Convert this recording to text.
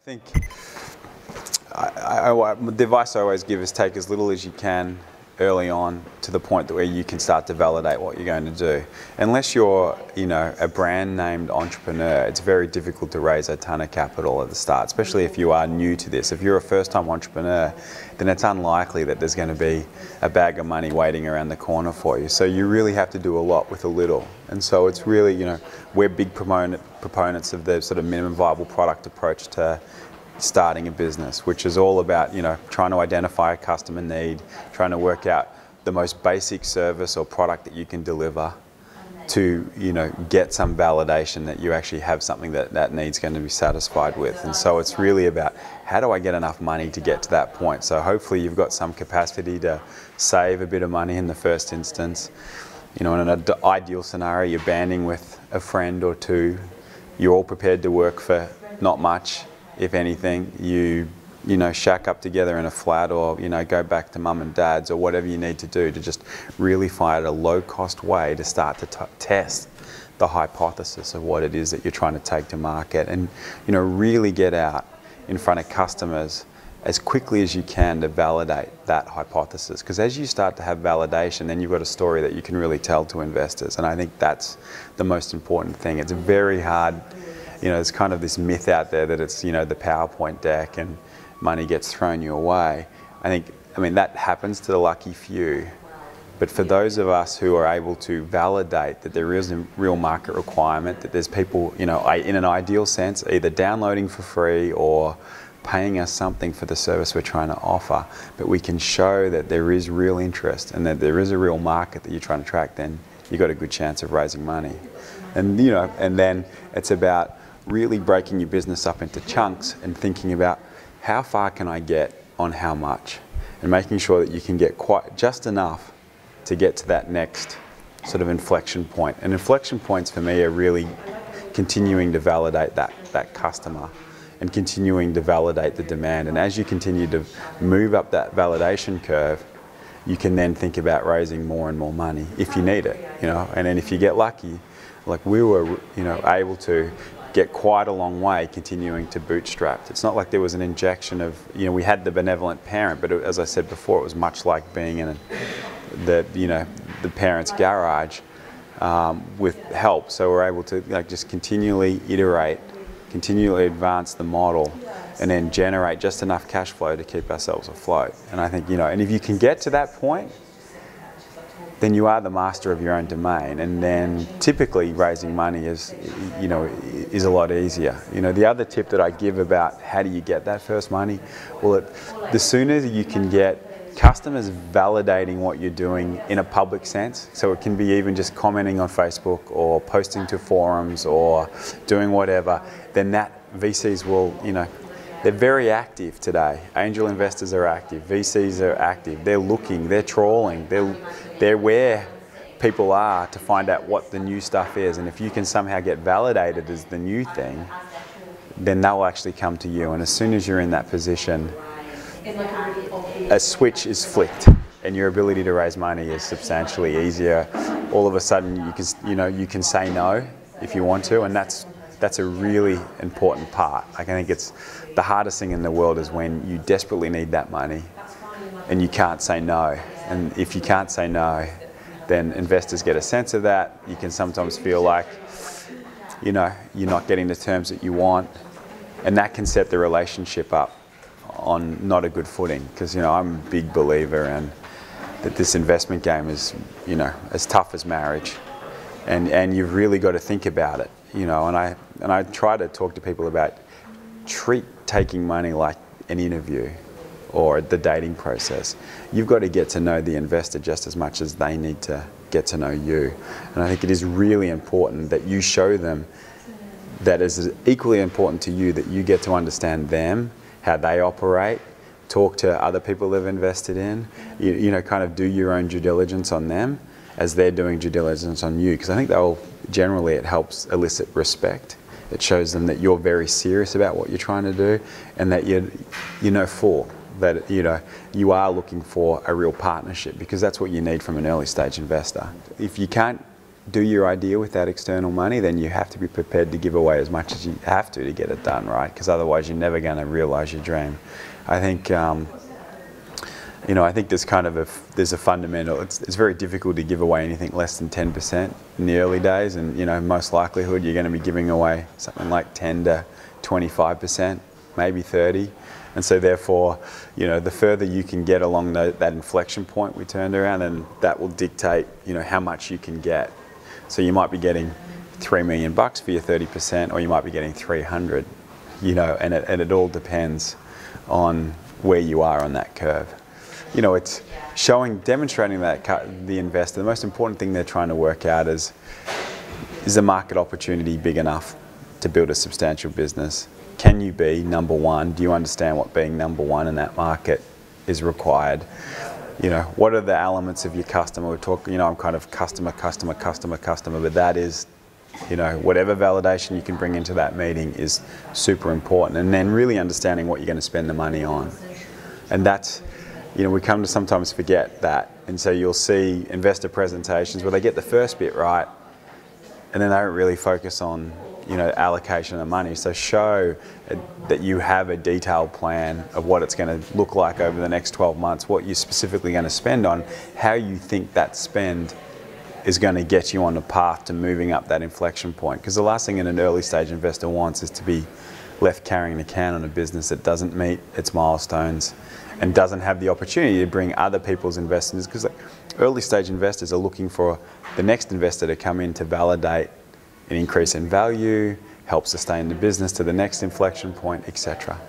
think the advice I always give is take as little as you can early on to the point where you can start to validate what you're going to do. Unless you're, a brand named entrepreneur, it's very difficult to raise a ton of capital at the start, especially if you are new to this. If you're a first-time entrepreneur, then it's unlikely that there's going to be a bag of money waiting around the corner for you. So you really have to do a lot with a little. And so it's really, we're big proponents of the sort of minimum viable product approach to starting a business, which is all about, trying to identify a customer need, trying to work out the most basic service or product that you can deliver to, get some validation that you actually have something that need's going to be satisfied with. And so it's really about, how do I get enough money to get to that point? So hopefully you've got some capacity to save a bit of money in the first instance. In an ideal scenario, you're banding with a friend or two, you're all prepared to work for not much. If anything, you shack up together in a flat, or go back to mum and dad's, or whatever you need to do to just really find a low-cost way to start to test the hypothesis of what it is that you're trying to take to market, and really get out in front of customers as quickly as you can to validate that hypothesis. Because as you start to have validation, then you've got a story that you can really tell to investors, and I think that's the most important thing. It's very hard. There's kind of this myth out there that it's, the PowerPoint deck and money gets thrown your way. I mean, that happens to the lucky few. But for those of us who are able to validate that there is a real market requirement, that there's people, in an ideal sense, either downloading for free or paying us something for the service we're trying to offer, but we can show that there is real interest and that there is a real market that you're trying to track, then you've got a good chance of raising money. And, and then it's about really breaking your business up into chunks and thinking about, how far can I get on how much, and making sure that you can get just enough to get to that next sort of inflection point. And inflection points for me are really continuing to validate that customer and continuing to validate the demand. And as you continue to move up that validation curve, you can then think about raising more and more money if you need it, and then if you get lucky, like we were, able to get quite a long way continuing to bootstrap. It's not like there was an injection of, we had the benevolent parent, but as I said before, it was much like being in the parent's garage with help. So we're able to just continually iterate, continually advance the model, and then generate just enough cash flow to keep ourselves afloat. And I think, and if you can get to that point, then you are the master of your own domain, and then typically raising money is a lot easier. The other tip that I give about how do you get that first money, well, the sooner you can get customers validating what you're doing in a public sense, so it can be even just commenting on Facebook or posting to forums or doing whatever, then that VCs will, they're very active today. Angel investors are active, VCs are active, they're looking, they're trawling, they're where people are to find out what the new stuff is. And if you can somehow get validated as the new thing, then they'll actually come to you. And as soon as you're in that position, a switch is flicked and your ability to raise money is substantially easier. All of a sudden you can say no if you want to, and that's a really important part. I think it's the hardest thing in the world is when you desperately need that money and you can't say no. And if you can't say no, then investors get a sense of that. You can sometimes feel like, you're not getting the terms that you want, and that can set the relationship up on not a good footing. Because I'm a big believer in that this investment game is, as tough as marriage, and you've really got to think about it. And I try to talk to people about treat taking money like an interview or the dating process. You've got to get to know the investor just as much as they need to get to know you. And I think it is really important that you show them that it's equally important to you that you get to understand them, how they operate, talk to other people they've invested in, kind of do your own due diligence on them as they're doing due diligence on you. Because I think it helps elicit respect. It shows them that you're very serious about what you're trying to do, and that that you are looking for a real partnership, because that's what you need from an early stage investor. If you can't do your idea with that external money, then you have to be prepared to give away as much as you have to get it done, right? Because otherwise you're never going to realize your dream. I think, you know, I think there's kind of there's a fundamental, it's very difficult to give away anything less than 10% in the early days, and, you know, most likelihood you're going to be giving away something like 10 to 25%, maybe 30. And so therefore, you know, the further you can get along that inflection point we turned around, and that will dictate, you know, how much you can get. So you might be getting $3 million for your 30%, or you might be getting 300, you know, and it all depends on where you are on that curve. You know, it's demonstrating that the investor, the most important thing they're trying to work out is the market opportunity big enough to build a substantial business? Can you be number one? Do you understand what being number one in that market is required? You know, what are the elements of your customer? We're talking, you know, I'm kind of customer, but that is, you know, whatever validation you can bring into that meeting is super important. And then really understanding what you're going to spend the money on. And that's, you know, we come to sometimes forget that. And so you'll see investor presentations where they get the first bit right, and then they don't really focus on, you know, allocation of money. So show that you have a detailed plan of what it's going to look like over the next 12 months, what you're specifically going to spend on, how you think that spend is going to get you on a path to moving up that inflection point. Because the last thing an early stage investor wants is to be left carrying the can on a business that doesn't meet its milestones and doesn't have the opportunity to bring other people's investors, because early stage investors are looking for the next investor to come in to validate an increase in value, help sustain the business to the next inflection point, etc.